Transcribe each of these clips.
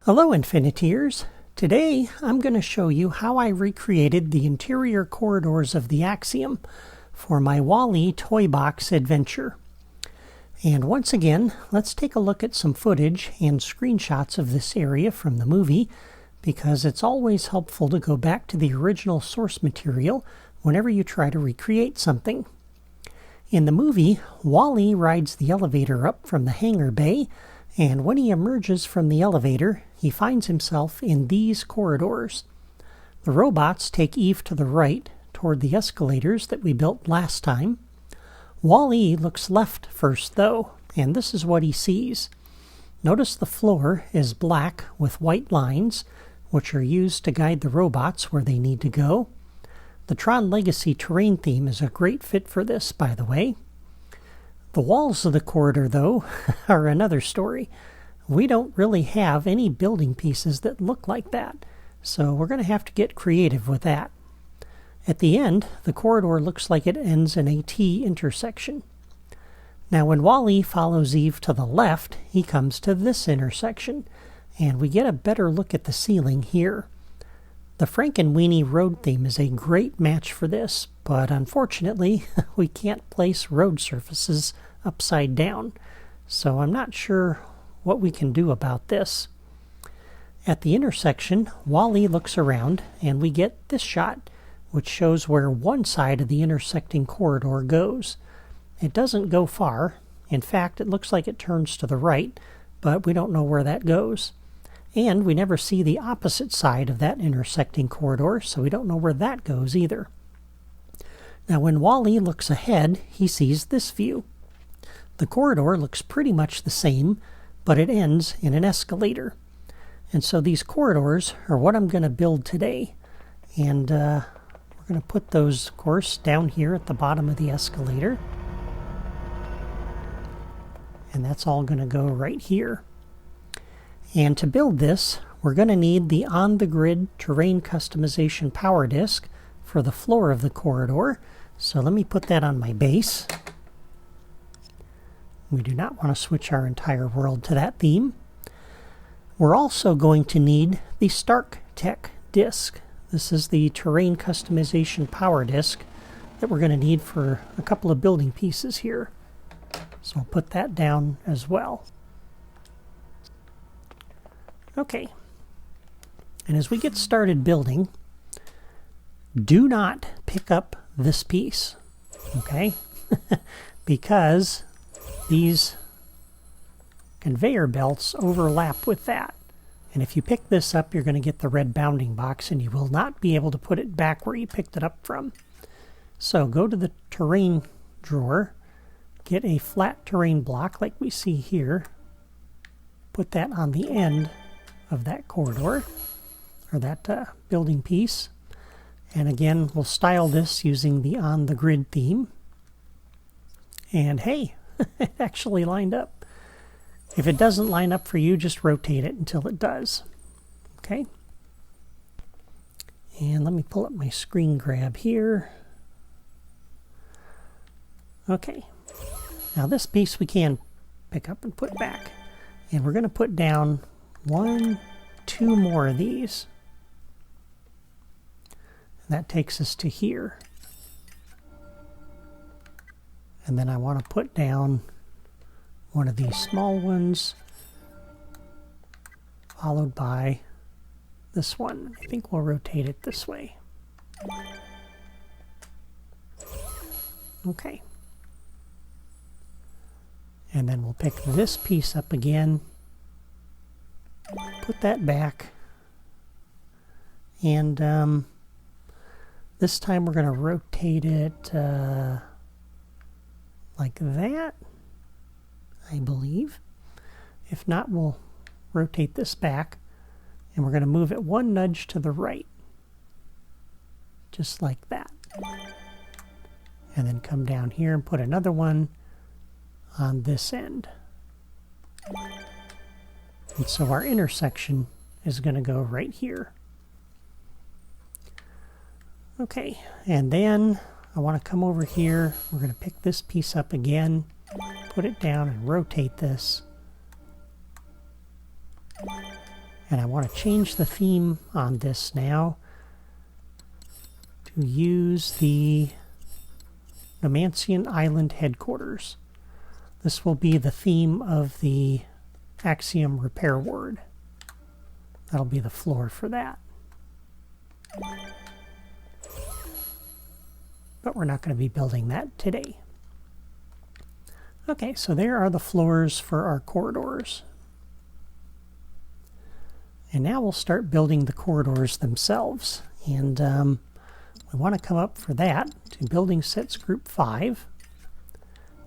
Hello Infiniteers! Today I'm going to show you how I recreated the interior corridors of the Axiom for my Wall-E Toy Box adventure. And once again, let's take a look at some footage and screenshots of this area from the movie, because it's always helpful to go back to the original source material whenever you try to recreate something. In the movie, Wall-E rides the elevator up from the hangar bay, and when he emerges from the elevator, he finds himself in these corridors. The robots take Eve to the right, toward the escalators that we built last time. Wall-E looks left first, though, and this is what he sees. Notice the floor is black with white lines, which are used to guide the robots where they need to go. The Tron Legacy terrain theme is a great fit for this, by the way. The walls of the corridor, though, are another story. We don't really have any building pieces that look like that, so we're going to have to get creative with that. At the end, the corridor looks like it ends in a T intersection. Now, when Wall-E follows Eve to the left, he comes to this intersection, and we get a better look at the ceiling here. The Frankenweenie road theme is a great match for this, but unfortunately, we can't place road surfaces upside down, so I'm not sure what we can do about this. At the intersection, Wall-E looks around, and we get this shot, which shows where one side of the intersecting corridor goes. It doesn't go far. In fact, it looks like it turns to the right, but we don't know where that goes. And we never see the opposite side of that intersecting corridor, so we don't know where that goes either. Now, when Wall-E looks ahead, he sees this view. The corridor looks pretty much the same, but it ends in an escalator. And so these corridors are what I'm going to build today. And we're going to put those, of course, down here at the bottom of the escalator. And that's all going to go right here. And to build this, we're going to need the on-the-grid terrain customization power disk for the floor of the corridor. So let me put that on my base. We do not want to switch our entire world to that theme. We're also going to need the Stark Tech disk. This is the terrain customization power disk that we're going to need for a couple of building pieces here. So I'll put that down as well. Okay, and as we get started building, do not pick up this piece, okay? Because these conveyor belts overlap with that. And if you pick this up, you're going to get the red bounding box, and you will not be able to put it back where you picked it up from. So go to the terrain drawer, get a flat terrain block like we see here, put that on the end of that corridor, or that building piece. And again, we'll style this using the on-the-grid theme. And hey, it actually lined up. If it doesn't line up for you, just rotate it until it does. Okay? And let me pull up my screen grab here. Okay. Now this piece we can pick up and put back. And we're going to put down 1, 2 more of these. And that takes us to here. And then I want to put down one of these small ones, followed by this one. I think we'll rotate it this way. Okay. And then we'll pick this piece up again, put that back, and this time we're going to rotate it like that, I believe. If not, we'll rotate this back, and we're going to move it 1 nudge to the right, just like that. And then come down here and put another one on this end. And so our intersection is going to go right here. Okay, and then I want to come over here. We're going to pick this piece up again, put it down and rotate this. And I want to change the theme on this now to use the Nomancian Island headquarters. This will be the theme of the Axiom repair word. That'll be the floor for that. But we're not going to be building that today. Okay, so there are the floors for our corridors. And now we'll start building the corridors themselves. And we want to come up for that to Building Sets Group 5.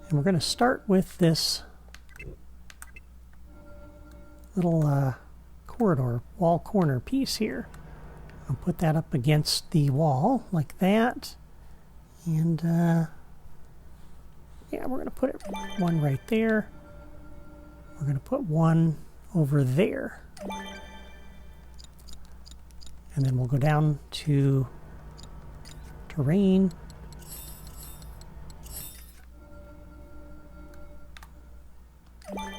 And we're going to start with this little corridor, wall corner piece here. I'll put that up against the wall like that. And yeah, we're going to put one right there. We're going to put one over there. And then we'll go down to terrain. We're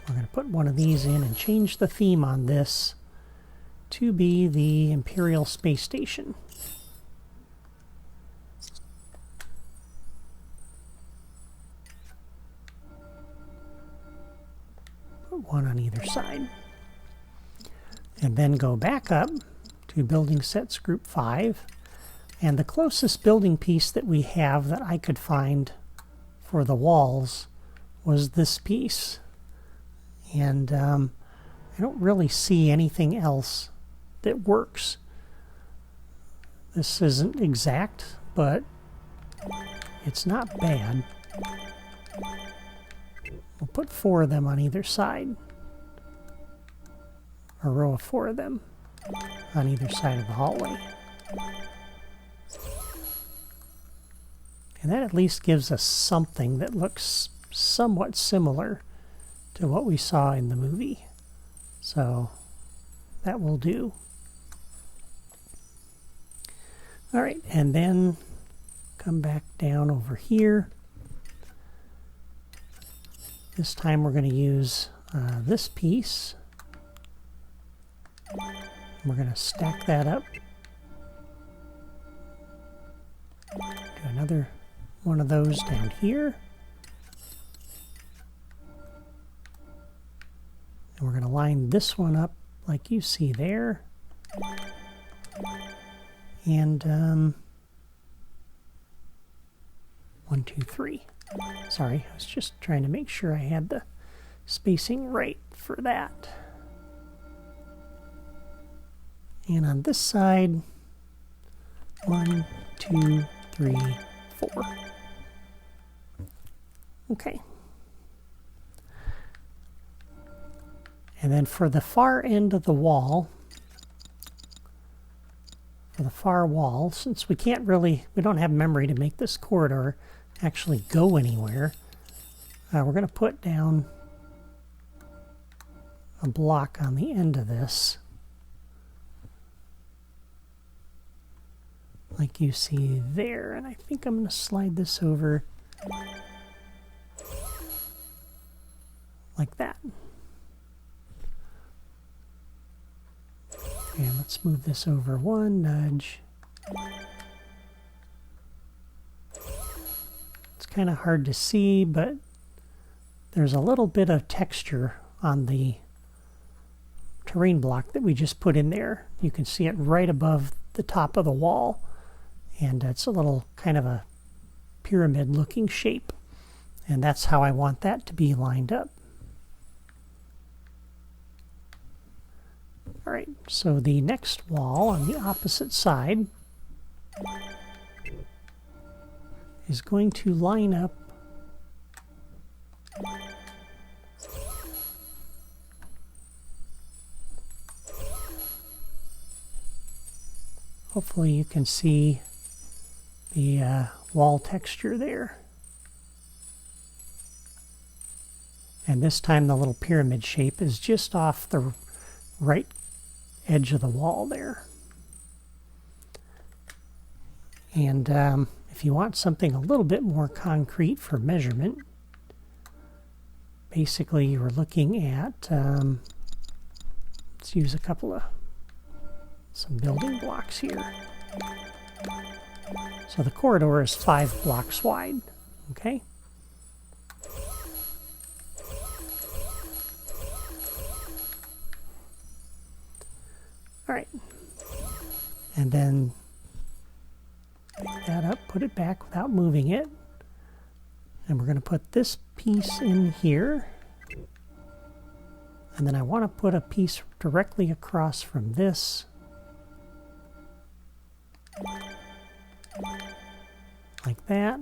going to put one of these in and change the theme on this to be the Imperial Space Station. Put one on either side. And then go back up to Building Sets Group 5. And the closest building piece that we have that I could find for the walls was this piece. And I don't really see anything else that works. This isn't exact, but it's not bad. We'll put 4 of them on either side. A row of 4 of them on either side of the hallway. And that at least gives us something that looks somewhat similar to what we saw in the movie. So that will do. All right, and then come back down over here. This time we're going to use this piece. We're going to stack that up. Do another one of those down here. And we're going to line this one up like you see there. And 1, 2, 3. Sorry, I was just trying to make sure I had the spacing right for that. And on this side, 1, 2, 3, 4. Okay. And then for the far end of the wall, since we don't have memory to make this corridor actually go anywhere, we're going to put down a block on the end of this, like you see there. And I think I'm going to slide this over like that. And let's move this over one nudge. It's kind of hard to see, but there's a little bit of texture on the terrain block that we just put in there. You can see it right above the top of the wall. And it's a little kind of a pyramid looking shape. And that's how I want that to be lined up. All right, so the next wall on the opposite side is going to line up hopefully you can see the wall texture there. And this time the little pyramid shape is just off the right edge of the wall there. And if you want something a little bit more concrete for measurement, basically you're looking at, let's Let's use some building blocks here. So the corridor is 5 blocks wide. Okay. All right. And then pick that up, put it back without moving it. And we're going to put this piece in here. And then I want to put a piece directly across from this. Like that.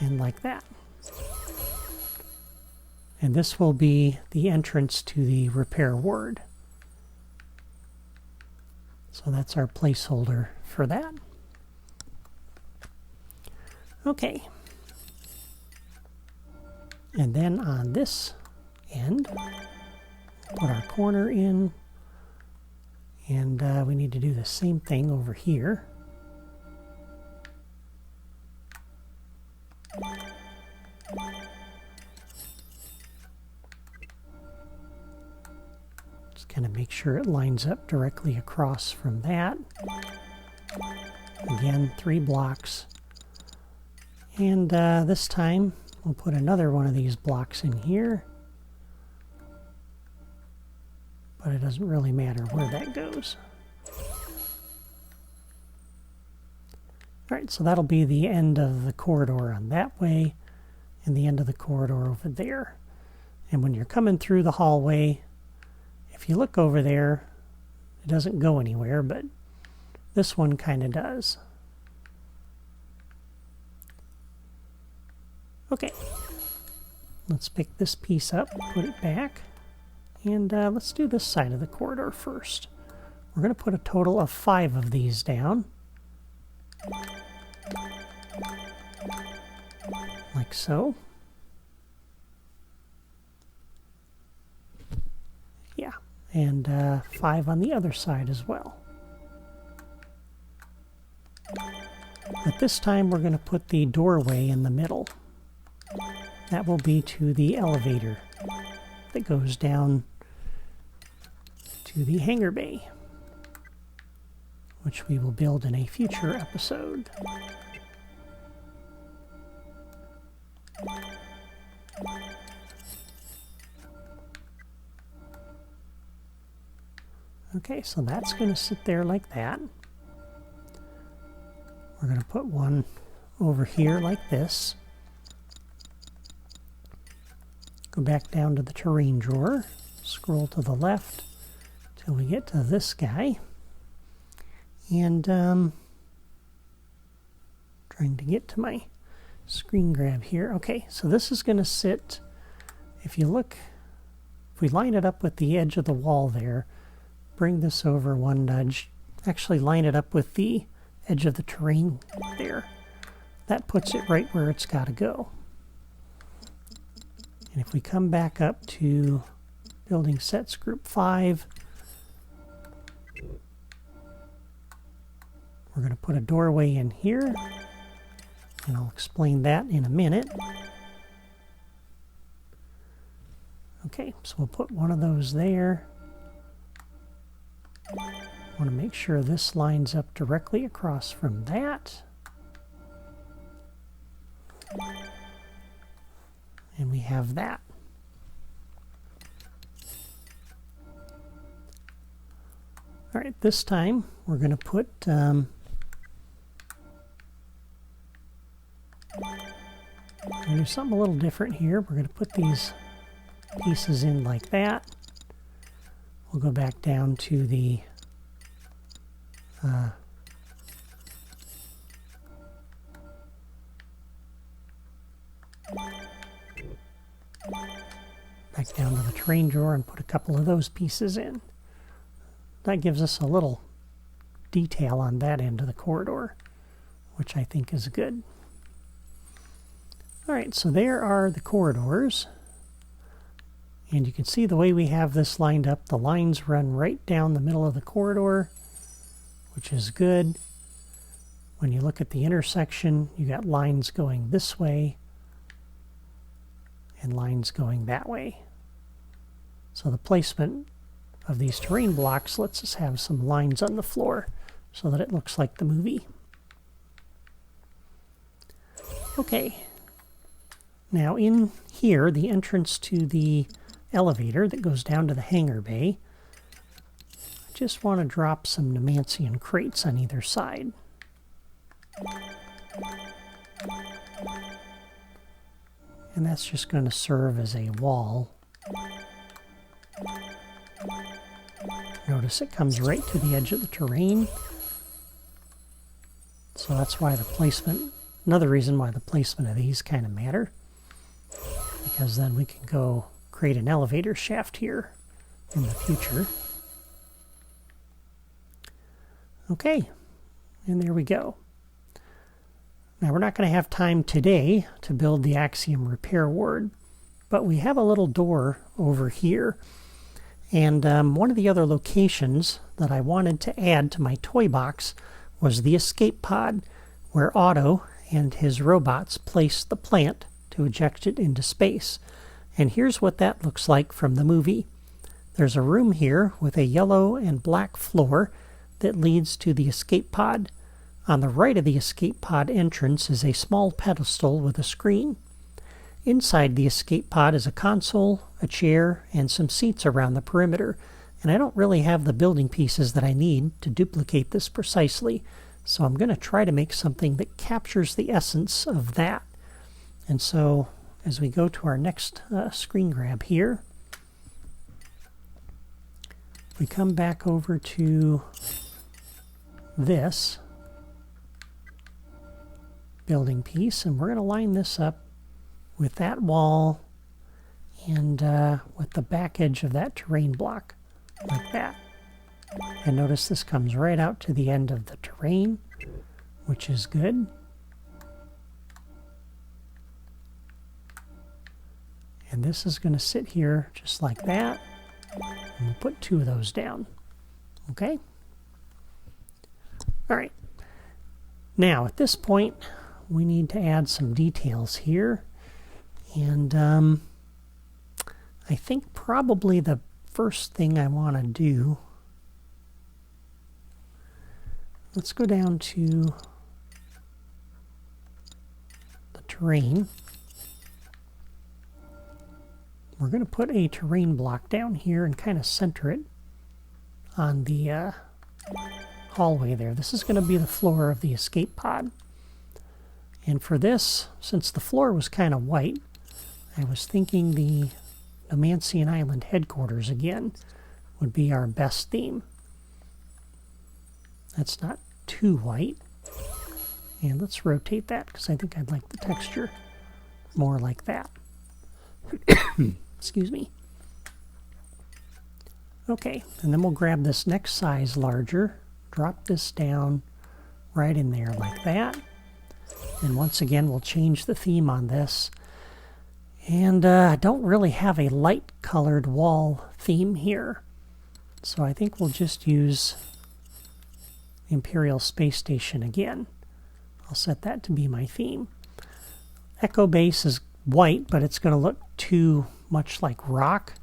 And like that. And this will be the entrance to the repair ward. So that's our placeholder for that. Okay. And then on this end, put our corner in. And we need to do the same thing over here. Just kind of make sure it lines up directly across from that. Again, 3 blocks. And this time, we'll put another one of these blocks in here. But it doesn't really matter where that goes. All right, so that'll be the end of the corridor on that way, and the end of the corridor over there. And when you're coming through the hallway, if you look over there, it doesn't go anywhere, but this one kind of does. Okay, let's pick this piece up, put it back, and let's do this side of the corridor first. We're going to put a total of 5 of these down. Like so. Yeah, and 5 on the other side as well. But this time we're going to put the doorway in the middle. That will be to the elevator that goes down to the hangar bay, which we will build in a future episode. Okay, so that's going to sit there like that. We're going to put one over here like this. Go back down to the terrain drawer, scroll to the left till we get to this guy. And trying to get to my screen grab here. Okay, so this is going to sit, if you look, if we line it up with the edge of the wall there, bring this over 1 nudge, actually line it up with the edge of the terrain there. That puts it right where it's got to go. And if we come back up to building sets group 5, we're going to put a doorway in here, and I'll explain that in a minute. Okay, so we'll put one of those there. Want to make sure this lines up directly across from that. And we have that. All right, this time we're going to put we're going to do something a little different here. We're going to put these pieces in like that. We'll go back down to the back down to the terrain drawer and put a couple of those pieces in. That gives us a little detail on that end of the corridor, which I think is good. All right, so there are the corridors. And you can see the way we have this lined up, the lines run right down the middle of the corridor, which is good. When you look at the intersection, you got lines going this way and lines going that way. So the placement of these terrain blocks lets us have some lines on the floor so that it looks like the movie. Okay, now in here, the entrance to the elevator that goes down to the hangar bay, I just want to drop some Nemansian crates on either side. And that's just going to serve as a wall. Notice it comes right to the edge of the terrain. So that's why the placement, another reason why the placement of these kind of matter. Because then we can go create an elevator shaft here in the future. Okay, and there we go. Now we're not going to have time today to build the Axiom repair ward, but we have a little door over here. And one of the other locations that I wanted to add to my toy box was the escape pod, where Otto and his robots place the plant to eject it into space. And here's what that looks like from the movie. There's a room here with a yellow and black floor that leads to the escape pod. On the right of the escape pod entrance is a small pedestal with a screen. Inside the escape pod is a console, a chair, and some seats around the perimeter. And I don't really have the building pieces that I need to duplicate this precisely, so I'm going to try to make something that captures the essence of that. And so as we go to our next screen grab here, we come back over to this building piece, and we're going to line this up with that wall and with the back edge of that terrain block, like that. And notice this comes right out to the end of the terrain, which is good. And this is going to sit here just like that. And we'll put 2 of those down. Okay? All right. Now, at this point, we need to add some details here. And I think probably the first thing I want to do, let's go down to the terrain. We're going to put a terrain block down here and kind of center it on the hallway there. This is going to be the floor of the escape pod. And for this, since the floor was kind of white, I was thinking the Nemansian Island headquarters again would be our best theme. That's not too white. And let's rotate that because I think I'd like the texture more like that. Excuse me. Okay, and then we'll grab this next size larger, drop this down right in there like that. And once again, we'll change the theme on this. And I don't really have a light colored wall theme here. So I think we'll just use the Imperial Space Station again. I'll set that to be my theme. Echo Base is white, but it's going to look too much like rock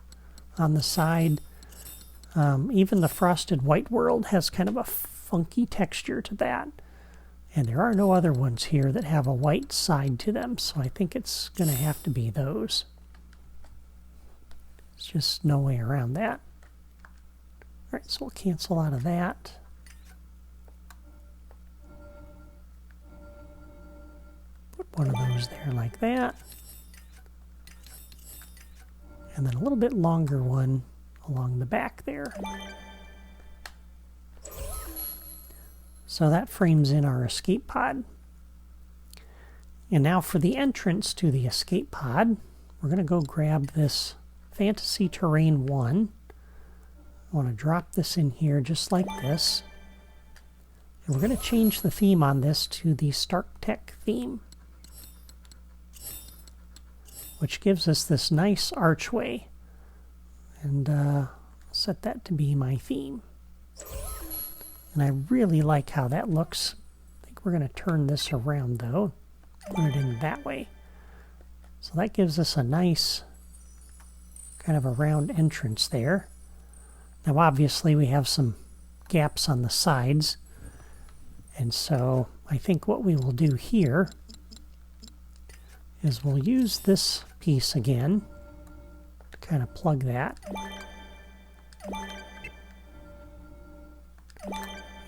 on the side. Even the Frosted White World has kind of a funky texture to that. And there are no other ones here that have a white side to them, so I think it's going to have to be those. There's just no way around that. All right, so we'll cancel out of that. Put one of those there like that. And then a little bit longer one along the back there. So that frames in our escape pod. And now for the entrance to the escape pod, we're going to go grab this Fantasy Terrain 1. I want to drop this in here just like this. And we're going to change the theme on this to the Stark Tech theme, which gives us this nice archway. And I'll set that to be my theme. And I really like how that looks. I think we're going to turn this around, though. Put it in that way. So that gives us a nice kind of a round entrance there. Now obviously we have some gaps on the sides, and so I think what we will do here is we'll use this piece again to kind of plug that,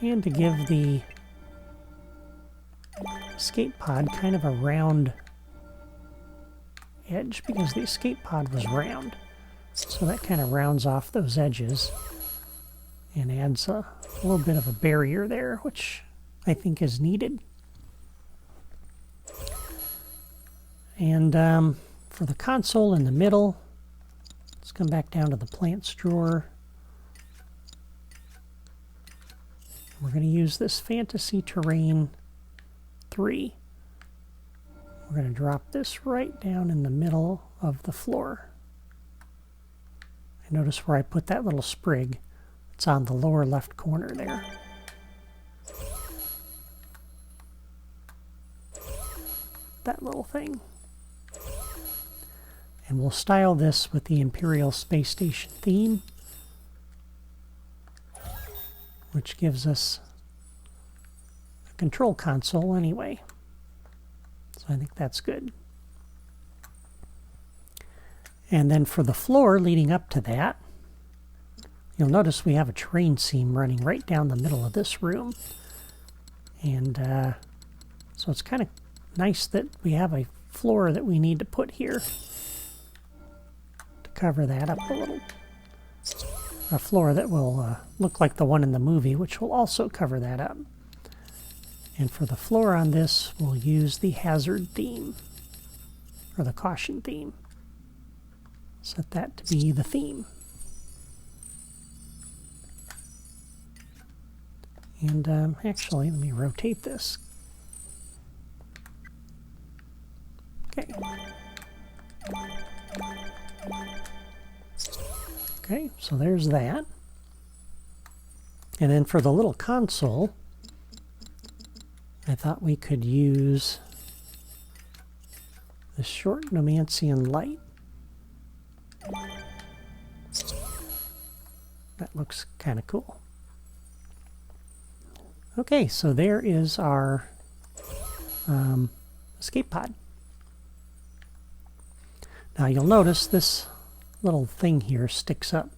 and to give the escape pod kind of a round edge, because the escape pod was round. So that kind of rounds off those edges and adds a little bit of a barrier there, which I think is needed. And for the console in the middle, let's come back down to the plants drawer. We're going to use this Fantasy Terrain 3. We're going to drop this right down in the middle of the floor. And notice where I put that little sprig. It's on the lower left corner there. That little thing. And we'll style this with the Imperial Space Station theme, which gives us a control console anyway. So I think that's good. And then for the floor leading up to that, you'll notice we have a terrain seam running right down the middle of this room. And so it's kind of nice that we have a floor that we need to put here to cover that up a little. A floor that will look like the one in the movie, which will also cover that up. And for the floor on this, we'll use the hazard theme, or the caution theme. Set that to be the theme. And actually, let me rotate this. Okay. Okay, so there's that. And then for the little console, I thought we could use the short Nomancian light. That looks kind of cool. Okay, so there is our escape pod. Now you'll notice this little thing here sticks up,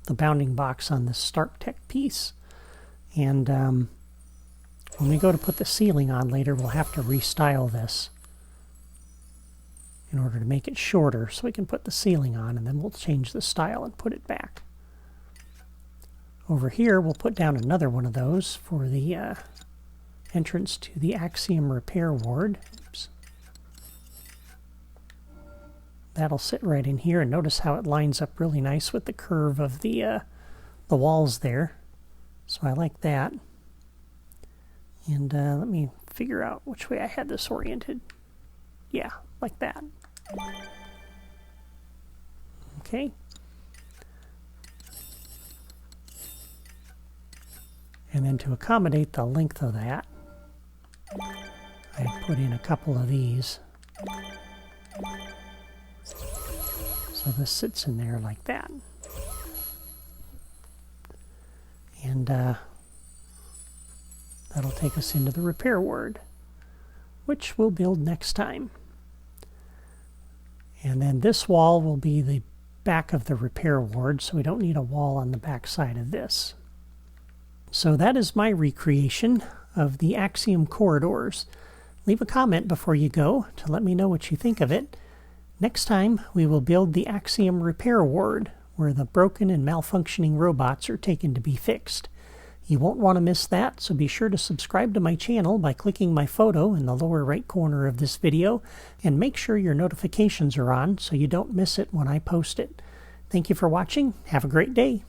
the bounding box on this StarkTech piece. And when we go to put the ceiling on later, we'll have to restyle this in order to make it shorter so we can put the ceiling on, and then we'll change the style and put it back. Over here, we'll put down another one of those for the entrance to the Axiom repair ward. Oops. That'll sit right in here, and notice how it lines up really nice with the curve of the walls there. So I like that. And let me figure out which way I had this oriented. Yeah, like that. Okay. And then to accommodate the length of that, I put in a couple of these. So this sits in there like that. And that'll take us into the repair ward, which we'll build next time. And then this wall will be the back of the repair ward, so we don't need a wall on the back side of this. So that is my recreation of the Axiom corridors. Leave a comment before you go to let me know what you think of it. Next time, we will build the Axiom repair ward, where the broken and malfunctioning robots are taken to be fixed. You won't want to miss that, so be sure to subscribe to my channel by clicking my photo in the lower right corner of this video, and make sure your notifications are on so you don't miss it when I post it. Thank you for watching. Have a great day.